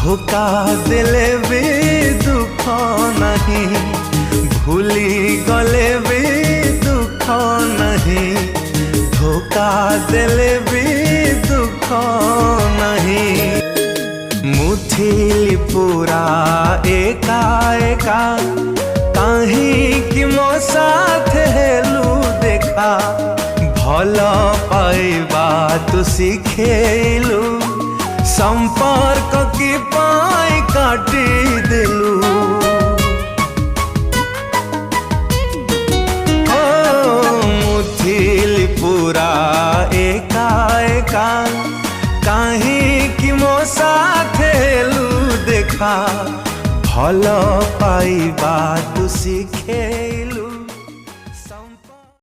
धोखा देले भी दुख नहीं, भूली गले भी दुख नहीं, धोखा देले भी दुख नहीं। मुथिली पूरा एका एका कहीं कि मो साथ हेलु देखा, भल पाइबा तू शिखेलु, संपर्क की पाई काटी देलु। मुथिली पूरा एका एका कहीं कि मो साथ हेलु देखा, भल पाइबा तू शिखेलु।